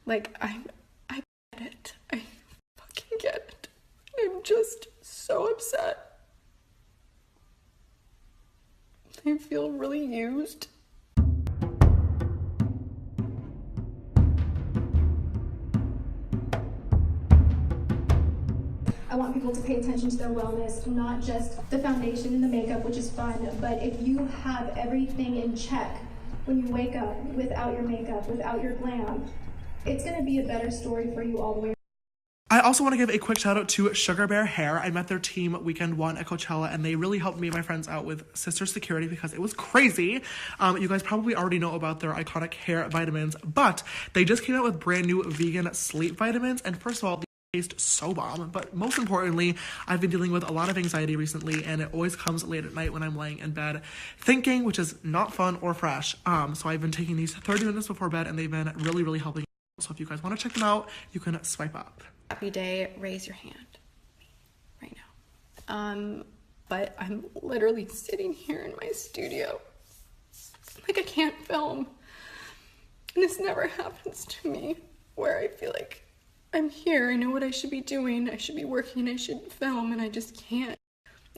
Like, I get it. I fucking get it. I'm just so upset. I feel really used. I want people to pay attention to their wellness, not just the foundation and the makeup, which is fun, but if you have everything in check when you wake up without your makeup, without your glam, it's gonna be a better story for you all the way. I also want to give a quick shout out to Sugar Bear Hair. I met their team weekend one at Coachella, and they really helped me and my friends out with sister security because it was crazy. You guys probably already know about their iconic hair vitamins, but they just came out with brand new vegan sleep vitamins. And first of all, they taste so bomb. But most importantly, I've been dealing with a lot of anxiety recently, and it always comes late at night when I'm laying in bed thinking, which is not fun or fresh. So I've been taking these 30 minutes before bed, and they've been really, really helping. So if you guys want to check them out, you can swipe up. Happy day, raise your hand right now. But I'm literally sitting here in my studio like I can't film. And this never happens to me, where I feel like I'm here, I know what I should be doing, I should be working, I should film, and I just can't.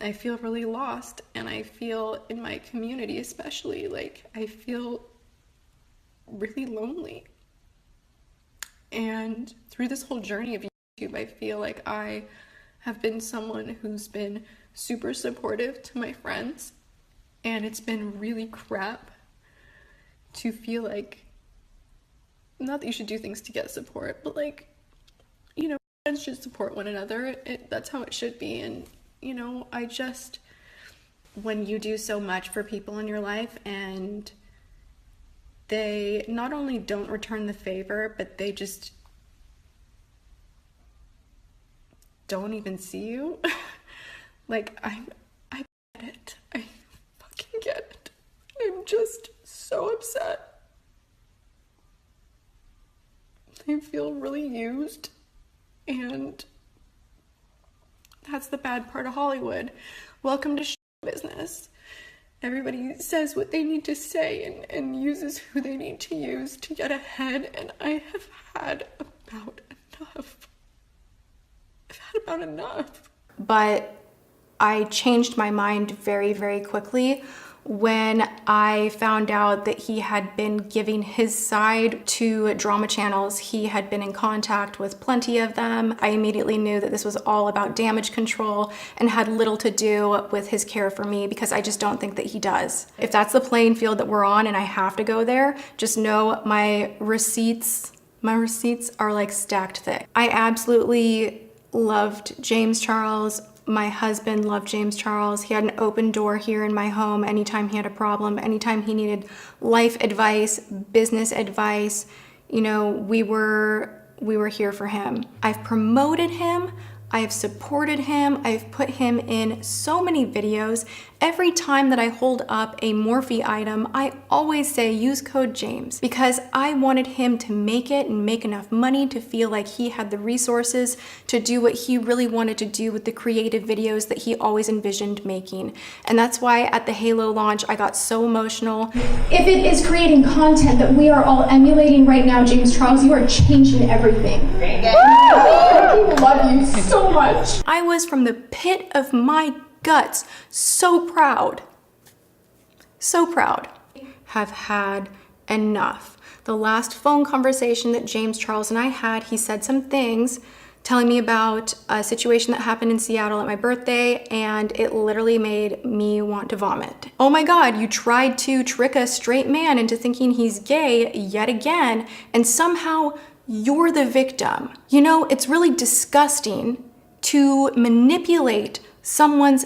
I feel really lost, and I feel in my community especially, like I feel really lonely. And through this whole journey of YouTube, I feel like I have been someone who's been super supportive to my friends, and it's been really crap to feel like, not that you should do things to get support, but like, you know, friends should support one another. That's how it should be. And you know, when you do so much for people in your life and they not only don't return the favor, but they just don't even see you. Like, I get it. I fucking get it. I'm just so upset. I feel really used, and that's the bad part of Hollywood. Welcome to show business. Everybody says what they need to say and uses who they need to use to get ahead, and I have had about enough. I've had about enough. But I changed my mind very, very quickly when I found out that he had been giving his side to drama channels. He had been in contact with plenty of them. I immediately knew that this was all about damage control and had little to do with his care for me, because I just don't think that he does. If that's the playing field that we're on and I have to go there, just know my receipts are like stacked thick. I absolutely loved James Charles. My husband loved James Charles. He had an open door here in my home anytime he had a problem, anytime he needed life advice, business advice. You know, we were here for him. I've promoted him. I have supported him. I've put him in so many videos. Every time that I hold up a Morphe item, I always say use code James, because I wanted him to make it and make enough money to feel like he had the resources to do what he really wanted to do with the creative videos that he always envisioned making. And that's why at the Halo launch, I got so emotional. If it is creating content that we are all emulating right now, James Charles, you are changing everything. I love you so much. I was, from the pit of my guts, so proud. So proud. Have had enough. The last phone conversation that James Charles and I had, he said some things telling me about a situation that happened in Seattle at my birthday, and it literally made me want to vomit. Oh my God, you tried to trick a straight man into thinking he's gay yet again, and somehow you're the victim. You know, it's really disgusting to manipulate someone's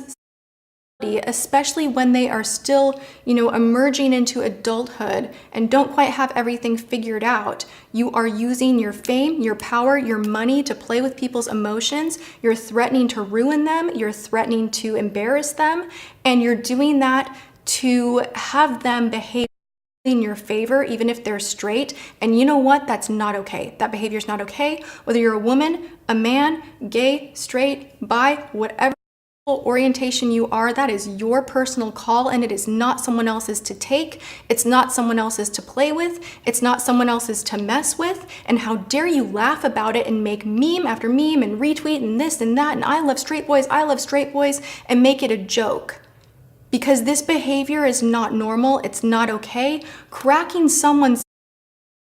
sexuality, especially when they are still, you know, emerging into adulthood and don't quite have everything figured out. You are using your fame, your power, your money to play with people's emotions. You're threatening to ruin them. You're threatening to embarrass them. And you're doing that to have them behave in your favor, even if they're straight. And you know what? That's not okay. That behavior is not okay. Whether you're a woman, a man, gay, straight, bi, whatever. orientation you are, that is your personal call, and it is not someone else's to take. It's not someone else's to play with. It's not someone else's to mess with. And how dare you laugh about it and make meme after meme and retweet and this and that and I love straight boys and make it a joke. Because this behavior is not normal. It's not okay. Cracking someone's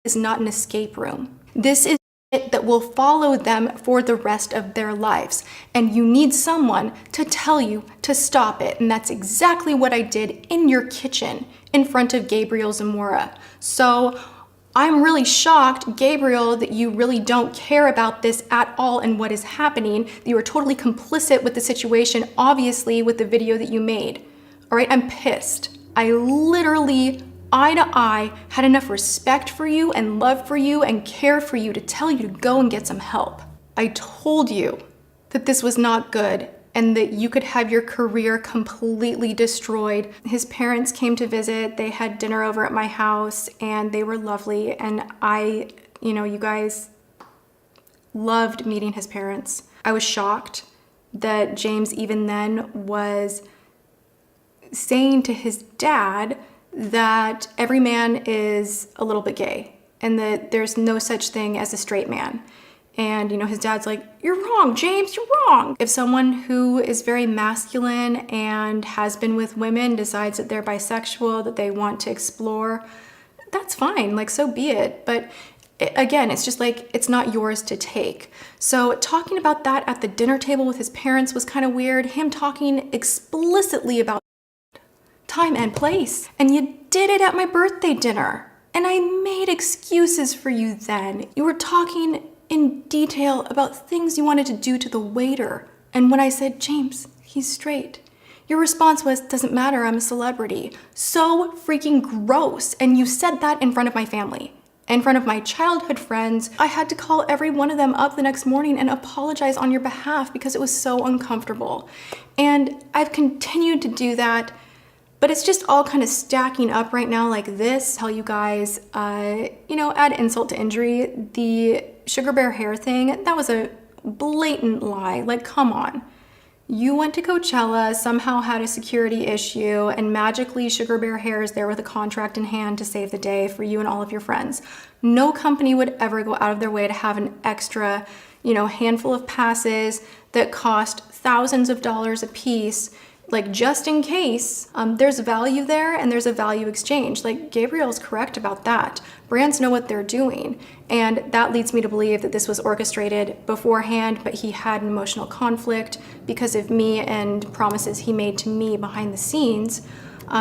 is not an escape room. This is that will follow them for the rest of their lives. And you need someone to tell you to stop it. And that's exactly what I did in your kitchen in front of Gabriel Zamora. So I'm really shocked, Gabriel, that you really don't care about this at all and what is happening. You are totally complicit with the situation, obviously, with the video that you made. All right, I'm pissed. I literally eye to eye had enough respect for you and love for you and care for you to tell you to go and get some help. I told you that this was not good and that you could have your career completely destroyed. His parents came to visit. They had dinner over at my house and they were lovely. And you guys loved meeting his parents. I was shocked that James even then was saying to his dad that every man is a little bit gay and that there's no such thing as a straight man. And, his dad's like, you're wrong, James, you're wrong. If someone who is very masculine and has been with women decides that they're bisexual, that they want to explore, that's fine, like, so be it. But again, it's just like, it's not yours to take. So talking about that at the dinner table with his parents was kind of weird. Him talking explicitly about time and place. And you did it at my birthday dinner. And I made excuses for you then. You were talking in detail about things you wanted to do to the waiter. And when I said, James, he's straight, your response was, doesn't matter, I'm a celebrity. So freaking gross. And you said that in front of my family, in front of my childhood friends. I had to call every one of them up the next morning and apologize on your behalf because it was so uncomfortable. And I've continued to do that. But it's just all kind of stacking up right now like this. Tell you guys, add insult to injury. The Sugar Bear hair thing, that was a blatant lie. Like, come on. You went to Coachella, somehow had a security issue, and magically Sugar Bear hair is there with a contract in hand to save the day for you and all of your friends. No company would ever go out of their way to have an extra, handful of passes that cost thousands of dollars a piece, like, just in case. There's value there and there's a value exchange. Like, Gabriel's correct about that. Brands know what they're doing. And that leads me to believe that this was orchestrated beforehand, but he had an emotional conflict because of me and promises he made to me behind the scenes.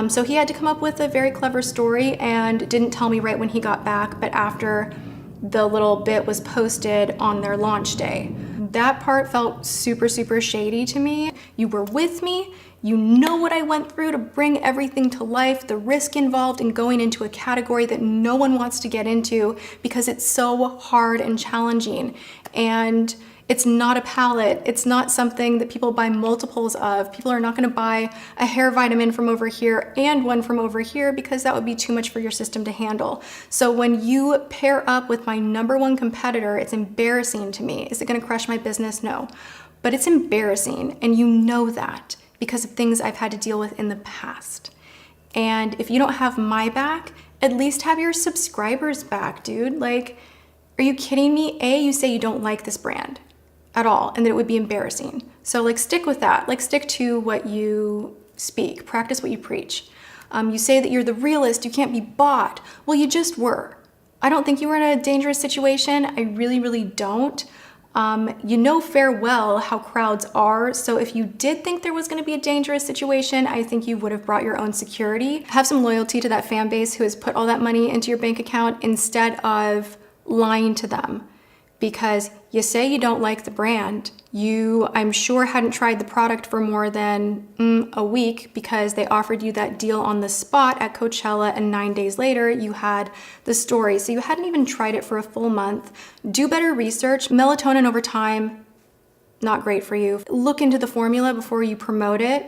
So he had to come up with a very clever story and didn't tell me right when he got back, but after the little bit was posted on their launch day. That part felt super, super shady to me. You were with me. You know what I went through to bring everything to life, the risk involved in going into a category that no one wants to get into because it's so hard and challenging. And it's not a palette. It's not something that people buy multiples of. People are not going to buy a hair vitamin from over here and one from over here because that would be too much for your system to handle. So when you pair up with my #1 competitor, it's embarrassing to me. Is it going to crush my business? No. But it's embarrassing, and you know that because of things I've had to deal with in the past. And if you don't have my back, at least have your subscribers back, dude. Like, are you kidding me? You say you don't like this brand at all, and that it would be embarrassing. So, like, stick with that. Like, stick to what you speak. Practice what you preach. You say that you're the realist, you can't be bought. Well, you just were. I don't think you were in a dangerous situation. I really, really don't. You know fair well how crowds are, so if you did think there was going to be a dangerous situation, I think you would have brought your own security. Have some loyalty to that fan base who has put all that money into your bank account instead of lying to them. Because you say you don't like the brand. You, I'm sure, hadn't tried the product for more than a week because they offered you that deal on the spot at Coachella, and 9 days later you had the story. So you hadn't even tried it for a full month. Do better research. Melatonin over time, not great for you. Look into the formula before you promote it,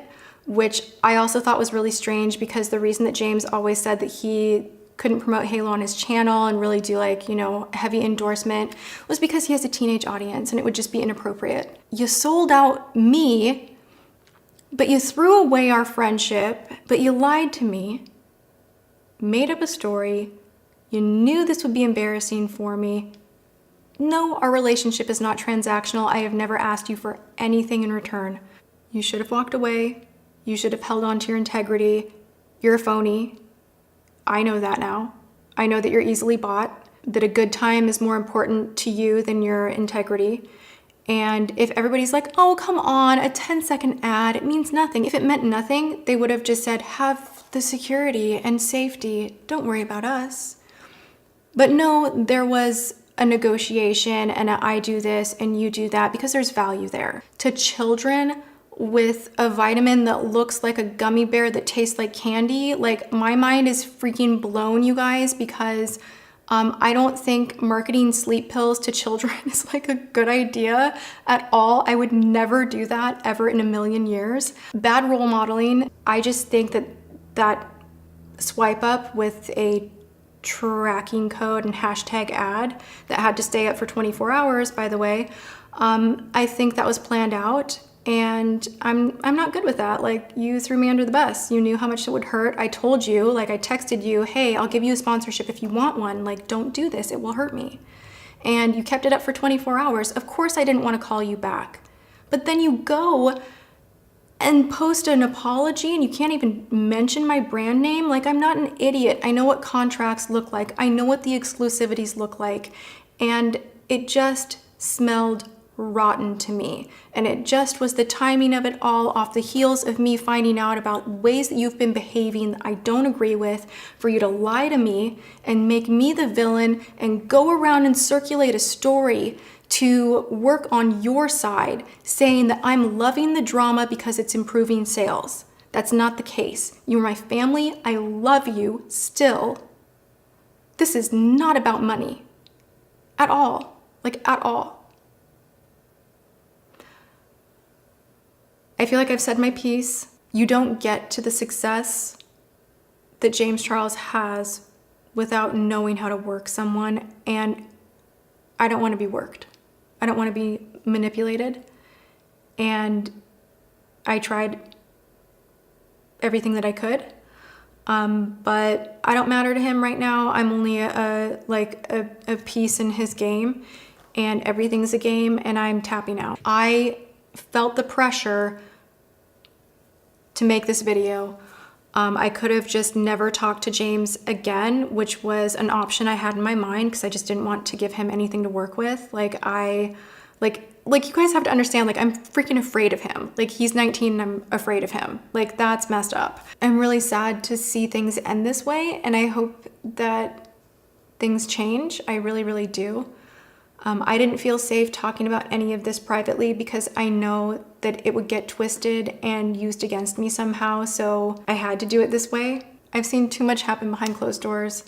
which I also thought was really strange because the reason that James always said that he couldn't promote Halo on his channel and really do, like, heavy endorsement was because he has a teenage audience and it would just be inappropriate. You sold out me But you threw away our friendship, but you lied to me, made up a story. You knew this would be embarrassing for me. No, our relationship is not transactional. I have never asked you for anything in return. You should have walked away. You should have held on to your integrity. You're a phony. I know that now. I know that you're easily bought, that a good time is more important to you than your integrity. And if everybody's like, oh, come on, a 10-second ad, it means nothing. If it meant nothing, they would have just said, have the security and safety. Don't worry about us. But no, there was a negotiation and I do this and you do that because there's value there. To children with a vitamin that looks like a gummy bear that tastes like candy, like my mind is freaking blown, you guys, because I don't think marketing sleep pills to children is like a good idea at all. I would never do that ever in a million years. Bad role modeling. I just think that swipe up with a tracking code and hashtag ad that had to stay up for 24 hours, by the way, I think that was planned out. And I'm not good with that. Like, you threw me under the bus. You knew how much it would hurt. I told you, like I texted you, hey, I'll give you a sponsorship if you want one. Like, don't do this, it will hurt me. And you kept it up for 24 hours. Of course I didn't want to call you back. But then you go and post an apology and you can't even mention my brand name. Like, I'm not an idiot. I know what contracts look like. I know what the exclusivities look like. And it just smelled rotten to me. And it just was the timing of it all, off the heels of me finding out about ways that you've been behaving that I don't agree with, for you to lie to me and make me the villain and go around and circulate a story to work on your side, saying that I'm loving the drama because it's improving sales. That's not the case. You're my family. I love you still. This is not about money at all. Like, at all. I feel like I've said my piece. You don't get to the success that James Charles has without knowing how to work someone, and I don't want to be worked. I don't want to be manipulated, and I tried everything that I could, but I don't matter to him right now. I'm only a piece in his game, and everything's a game, and I'm tapping out. I felt the pressure to make this video. I could have just never talked to James again, which was an option I had in my mind because I just didn't want to give him anything to work with. Like you guys have to understand, like, I'm freaking afraid of him. Like, he's 19 and I'm afraid of him. Like, that's messed up. I'm really sad to see things end this way, and I hope that things change. I really, really do. I didn't feel safe talking about any of this privately because I know that it would get twisted and used against me somehow, so I had to do it this way. I've seen too much happen behind closed doors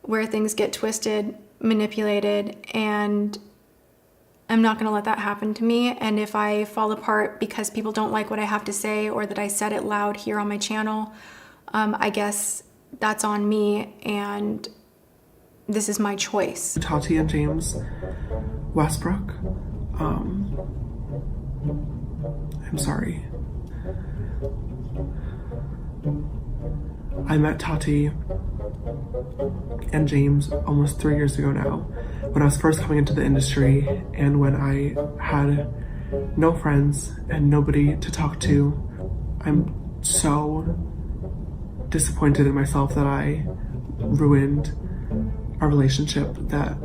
where things get twisted, manipulated, and I'm not gonna let that happen to me. And if I fall apart because people don't like what I have to say or that I said it loud here on my channel, I guess that's on me, and this is my choice. Tati and James Westbrook, I'm sorry. I met Tati and James almost 3 years ago now, when I was first coming into the industry and when I had no friends and nobody to talk to. I'm so disappointed in myself that I ruined a relationship that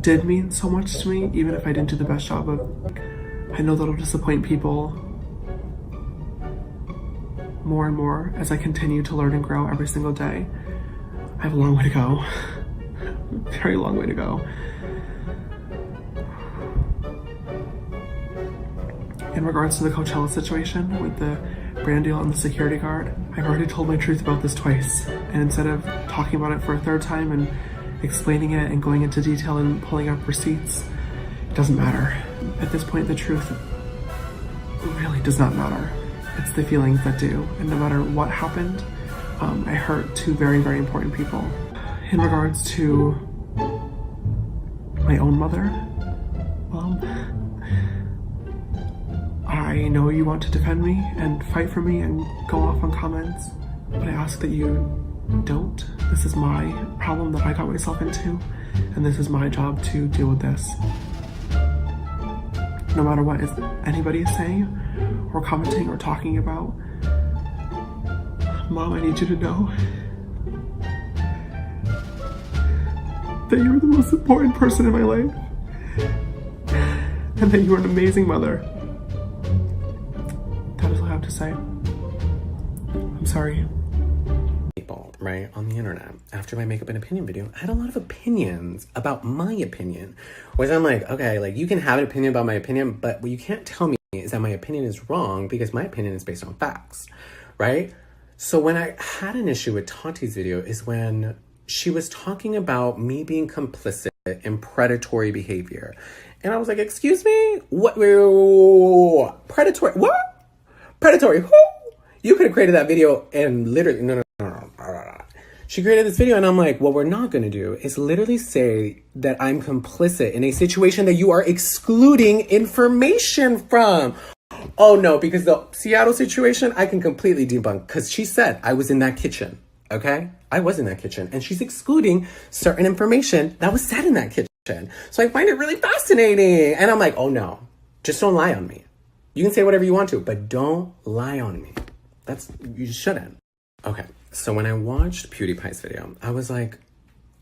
did mean so much to me, even if I didn't do the best job of. I know that'll disappoint people more and more as I continue to learn and grow every single day. I have a long way to go. Very long way to go. In regards to the Coachella situation with the brand deal and the security guard, I've already told my truth about this twice, and instead of talking about it for a third time and explaining it and going into detail and pulling up receipts, it doesn't matter. At this point, the truth really does not matter. It's the feelings that do, and no matter what happened, I hurt two very, very important people. In regards to my own mother, well, I know you want to defend me and fight for me and go off on comments, but I ask that you don't. This is my problem that I got myself into, and this is my job to deal with this. No matter what anybody is saying or commenting or talking about, Mom, I need you to know that you're the most important person in my life, and that you are an amazing mother. That is all I have to say. I'm sorry. People, right, on the internet, after my makeup and opinion video, I had a lot of opinions about my opinion, which I'm like, okay, like, you can have an opinion about my opinion, but what you can't tell me is that my opinion is wrong, because my opinion is based on facts, right? So when I had an issue with Tati's video is when she was talking about me being complicit in predatory behavior. And I was like, excuse me? What? Predatory? What? Predatory? Who? You could have created that video and literally, no. She created this video and I'm like, what we're not going to do is literally say that I'm complicit in a situation that you are excluding information from. Oh no, because the Seattle situation, I can completely debunk, because she said I was in that kitchen, okay? I was in that kitchen, and she's excluding certain information that was said in that kitchen. So I find it really fascinating. And I'm like, oh no, just don't lie on me. You can say whatever you want to, but don't lie on me. You shouldn't. Okay, so when I watched PewDiePie's video, I was like,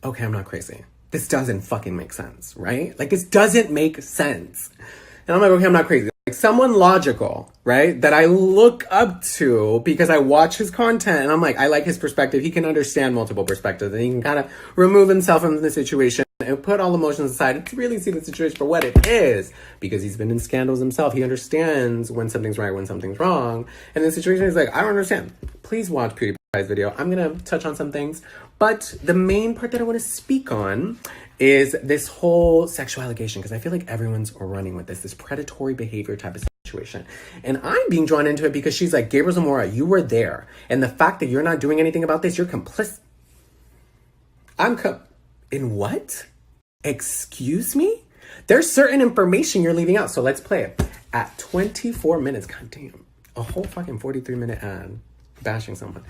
okay, I'm not crazy. This doesn't fucking make sense, right? Like, this doesn't make sense. And I'm like, okay, I'm not crazy. Like, someone logical, right, that I look up to because I watch his content and I'm like, I like his perspective. He can understand multiple perspectives and he can kind of remove himself from the situation and put all emotions aside and really see the situation for what it is, because he's been in scandals himself. He understands when something's right, when something's wrong. And the situation is like, I don't understand. Please watch PewDiePie's video. I'm going to touch on some things, but the main part that I want to speak on is this whole sexual allegation, because I feel like everyone's running with this predatory behavior type of situation. And I'm being drawn into it because she's like, Gabriel Zamora, you were there. And the fact that you're not doing anything about this, you're complicit. In what? Excuse me? There's certain information you're leaving out. So let's play it. At 24 minutes, god damn, a whole fucking 43-minute ad bashing someone.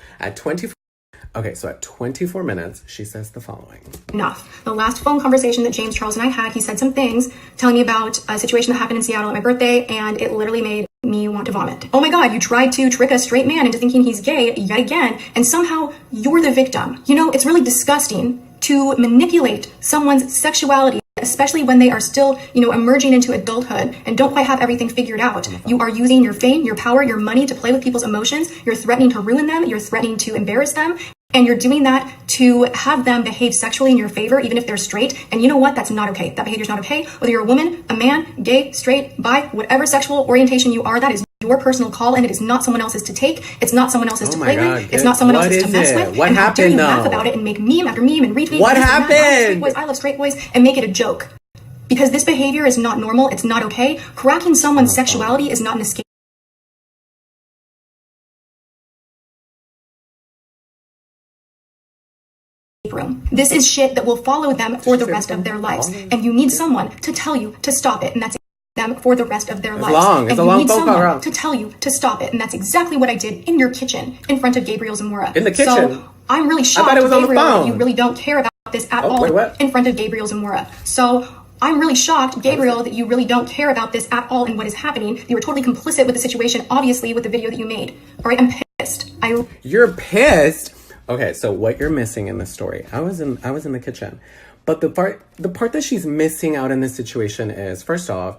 Okay, so at 24 minutes, she says the following. Enough. The last phone conversation that James Charles and I had, he said some things telling me about a situation that happened in Seattle at my birthday, and it literally made me want to vomit. Oh my God, you tried to trick a straight man into thinking he's gay yet again, and somehow you're the victim. You know, it's really disgusting to manipulate someone's sexuality, especially when they are still, emerging into adulthood and don't quite have everything figured out. You are using your fame, your power, your money to play with people's emotions. You're threatening to ruin them. You're threatening to embarrass them. And you're doing that to have them behave sexually in your favor, even if they're straight. And you know what? That's not okay. That behavior's not okay. Whether you're a woman, a man, gay, straight, bi, whatever sexual orientation you are, that is your personal call, and it is not someone else's to take. It's not someone else's to play with. It's not someone else's to mess with. What happened, though? Laugh about it and make meme after meme and retweet. What happened? I love straight boys, and make it a joke. Because this behavior is not normal. It's not okay. Cracking someone's sexuality is not an escape room. This is shit that will follow them for the rest of their lives. And you need someone to tell you to stop it. And that's them for the rest of their lives. It's a long phone call to tell you to stop it. And that's exactly what I did in your kitchen in front of Gabriel Zamora. In the kitchen? So I'm really shocked, I thought it was Gabriel, on the phone. that you really don't care about this at all in front of Gabriel Zamora. So I'm really shocked, Gabriel, that you really don't care about this at all and what is happening. You were totally complicit with the situation, obviously, with the video that you made. All right, I'm pissed. You're pissed? Okay, so what you're missing in this story, I was in the kitchen. But the part that she's missing out in this situation is, first off,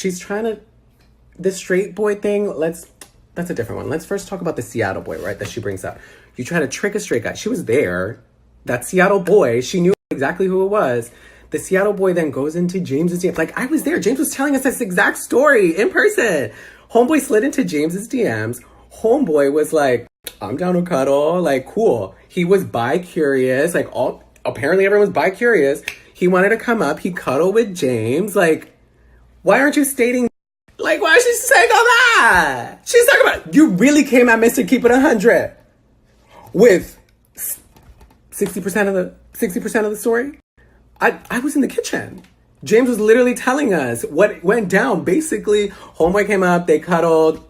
she's trying to, the straight boy thing, that's a different one. Let's first talk about the Seattle boy, right, that she brings up. You try to trick a straight guy. She was there. That Seattle boy, she knew exactly who it was. The Seattle boy then goes into James's DMs. Like, I was there. James was telling us this exact story in person. Homeboy slid into James's DMs. Homeboy was like, I'm down to cuddle. Like, cool. He was bi-curious. Like, apparently everyone's bi-curious. He wanted to come up. He cuddled with James. Like, why aren't you stating? Like, why is she saying all that? She's talking about, you really came at Mr. Keep It 100 with 60% of the story? I was in the kitchen. James was literally telling us what went down. Basically, homeboy came up, they cuddled.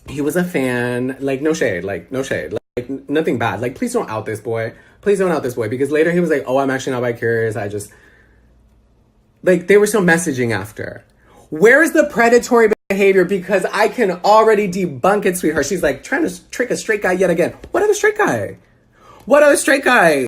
He was a fan. Like, no shade. Like, no shade. Like, nothing bad. Like, please don't out this boy. Please don't out this boy. Because later he was like, oh, I'm actually not bi-curious. I just... Like, they were still messaging after. Where is the predatory behavior? Because I can already debunk it, sweetheart. She's like, trying to trick a straight guy yet again. What other straight guy? What other straight guy